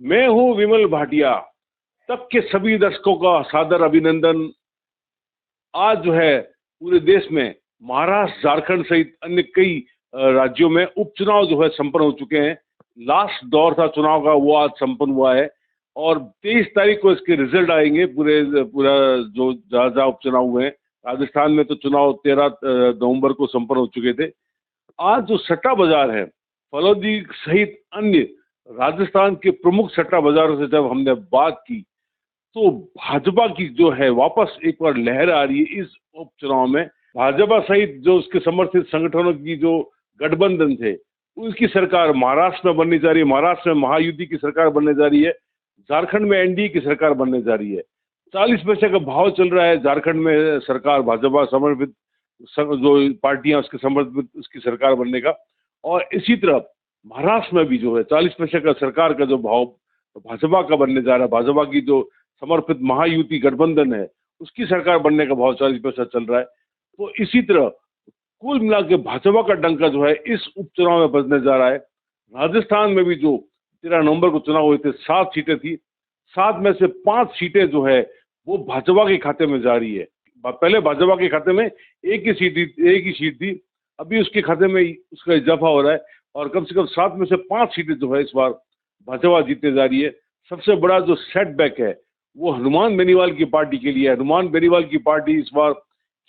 मैं हूं विमल भाटिया। तब के सभी दर्शकों का सादर अभिनंदन। आज जो है पूरे देश में महाराष्ट्र, झारखंड सहित अन्य कई राज्यों में उपचुनाव जो है संपन्न हो चुके हैं। लास्ट दौर था चुनाव का, वो आज संपन्न हुआ है और 23 तारीख को इसके रिजल्ट आएंगे। पूरा जो जहाँ जहाँ उपचुनाव हुए हैं, राजस्थान में तो चुनाव 13 नवंबर को संपन्न हो चुके थे। आज जो सट्टा बाजार है, फलौदी सहित अन्य राजस्थान के प्रमुख सट्टा बाजारों से जब हमने बात की तो भाजपा की जो है वापस एक बार लहर आ रही है। इस उपचुनाव में भाजपा सहित जो उसके समर्थित संगठनों की जो गठबंधन थे, उनकी सरकार महाराष्ट्र में बनने जा रही है। महाराष्ट्र में महायुति की सरकार बनने जा रही है। झारखंड में एनडीए की सरकार बनने जा रही है। 40 पैसे का भाव चल रहा है झारखंड में सरकार भाजपा समर्थित जो पार्टियां उसके समर्थित उसकी सरकार बनने का। और इसी तरह महाराष्ट्र में भी जो है 40 पैसे का सरकार का जो भाव भाजपा का बनने जा रहा है। भाजपा की जो समर्पित महायुति गठबंधन है, उसकी सरकार बनने का भाव 40 पैसा चल रहा है। तो इसी तरह कुल मिला के भाजपा का डंका जो है इस उपचुनाव में बजने जा रहा है। राजस्थान में भी जो 13 नवंबर को चुनाव हुए थे, 7 सीटें थी। 7 में से 5 सीटें जो है वो भाजपा के खाते में जा रही है। पहले भाजपा के खाते में एक ही सीट थी। अभी उसके खाते में उसका इजाफा हो रहा है और कम से कम 7 में से 5 सीटें जो है इस बार भाजपा जीतने जा रही है। सबसे बड़ा जो सेटबैक है वो हनुमान बेनीवाल की पार्टी के लिए है। हनुमान बेनीवाल की पार्टी इस बार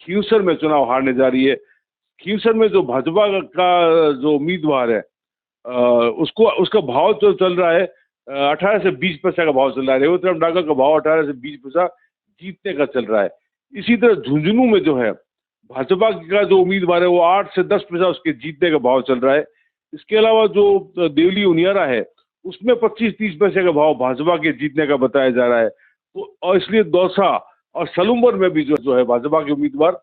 खींवसर में चुनाव हारने जा रही है। खींवसर में जो भाजपा का जो उम्मीदवार है उसका भाव जो चल रहा है 18 से 20 पैसा का भाव चल रहा है। रेवतराम डागा का भाव 18 से 20 पैसा जीतने का चल रहा है। इसी तरह झुंझुनू में जो है भाजपा का जो उम्मीदवार है वो 8 से 10 पैसा उसके जीतने का भाव चल रहा है। इसके अलावा जो देवली उनियारा है उसमें 25-30 पैसे का भाव भाजपा के जीतने का बताया जा रहा है। तो और इसलिए दौसा और सलूम्बर में भी जो है भाजपा के उम्मीदवार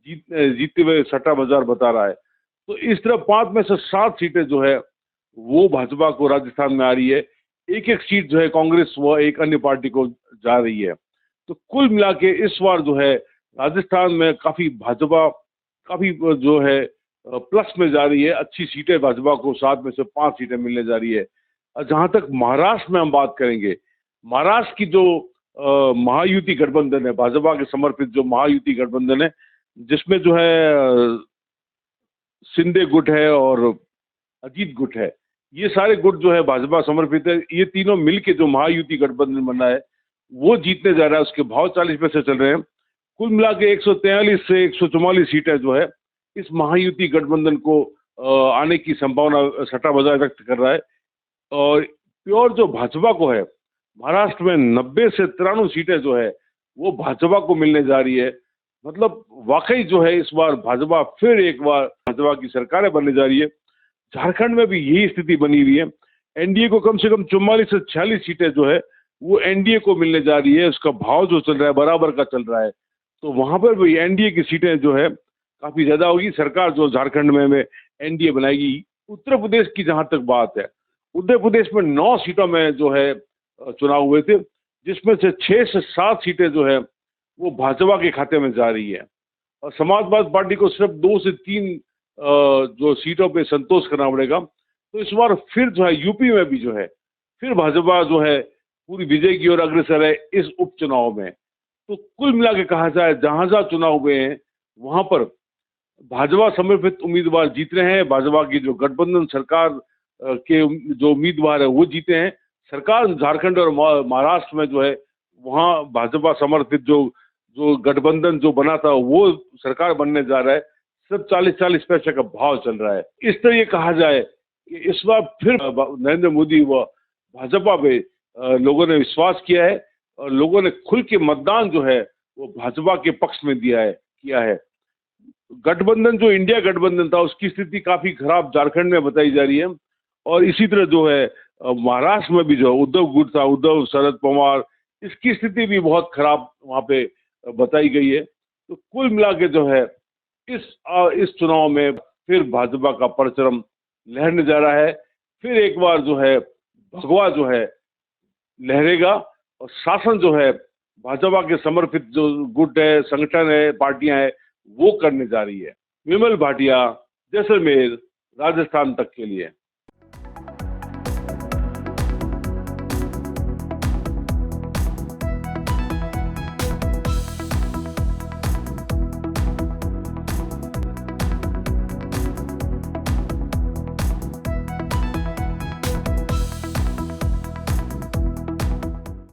जीतते हुए सट्टा बाजार बता रहा है। तो इस तरह 5 में से 7 सीटें जो है वो भाजपा को राजस्थान में आ रही है। एक सीट जो है कांग्रेस व एक अन्य पार्टी को जा रही है। तो कुल मिला के इस बार जो है राजस्थान में भाजपा काफी जो है प्लस में जा रही है। अच्छी सीटें भाजपा को 7 में से 5 सीटें मिलने जा रही है। जहां तक महाराष्ट्र में हम बात करेंगे, महाराष्ट्र की जो महायुति गठबंधन है, भाजपा के समर्पित जो महायुति गठबंधन है, जिसमें जो है शिंदे गुट है और अजीत गुट है, ये सारे गुट जो है भाजपा समर्पित है। ये तीनों मिलके जो महायुति गठबंधन बना है वो जीतने जा रहा है। उसके भाव 40 पैसे चल रहे हैं। कुल मिला के 143 से 144 सीटें जो है इस महायुति गठबंधन को आने की संभावना सट्टा बाजार व्यक्त कर रहा है। और प्योर जो भाजपा को है, महाराष्ट्र में 90 से 93 सीटें जो है वो भाजपा को मिलने जा रही है। मतलब वाकई जो है इस बार भाजपा फिर एक बार भाजपा की सरकारें बनने जा रही है। झारखंड में भी यही स्थिति बनी हुई है। एनडीए को कम से कम 44 से 46 सीटें जो है वो एनडीए को मिलने जा रही है। उसका भाव जो चल रहा है बराबर का चल रहा है। तो वहां पर भी एनडीए की सीटें जो है काफी ज्यादा होगी। सरकार जो झारखंड में एनडीए बनाएगी। उत्तर प्रदेश की जहां तक बात है, उत्तर प्रदेश में 9 सीटों में जो है चुनाव हुए थे, जिसमें से 6 से 7 सीटें जो है वो भाजपा के खाते में जा रही है। और समाजवादी पार्टी को सिर्फ 2 से 3 जो सीटों पे संतोष करना पड़ेगा। तो इस बार फिर जो है यूपी में भी जो है फिर भाजपा जो है पूरी विजय की ओर अग्रसर है इस उपचुनाव में। तो कुल मिला के कहा जाए जहां जहां चुनाव हुए हैं वहां पर भाजपा समर्पित उम्मीदवार जीत रहे हैं। भाजपा की जो गठबंधन सरकार के जो उम्मीदवार है वो जीते हैं। सरकार झारखंड और महाराष्ट्र में जो है वहाँ भाजपा समर्थित जो गठबंधन जो बना था वो सरकार बनने जा रहा है। सिर्फ 40-40 पैसे का भाव चल रहा है। इस तरह ये कहा जाए कि इस बार फिर नरेंद्र मोदी व भाजपा पे लोगों ने विश्वास किया है और लोगों ने खुल के मतदान जो है वो भाजपा के पक्ष में किया है। गठबंधन जो इंडिया गठबंधन था उसकी स्थिति काफी खराब झारखंड में बताई जा रही है। और इसी तरह जो है महाराष्ट्र में भी जो उद्धव गुट था, उद्धव शरद पवार, इसकी स्थिति भी बहुत खराब वहां पे बताई गई है। तो कुल मिला के जो है इस चुनाव में फिर भाजपा का परचम लहरने जा रहा है। फिर एक बार जो है भगवा जो है लहरेगा और शासन जो है भाजपा के समर्पित जो गुट है, संगठन है, पार्टियां हैं वो करने जा रही है। विमल भाटिया, जैसलमेर, राजस्थान तक के लिए।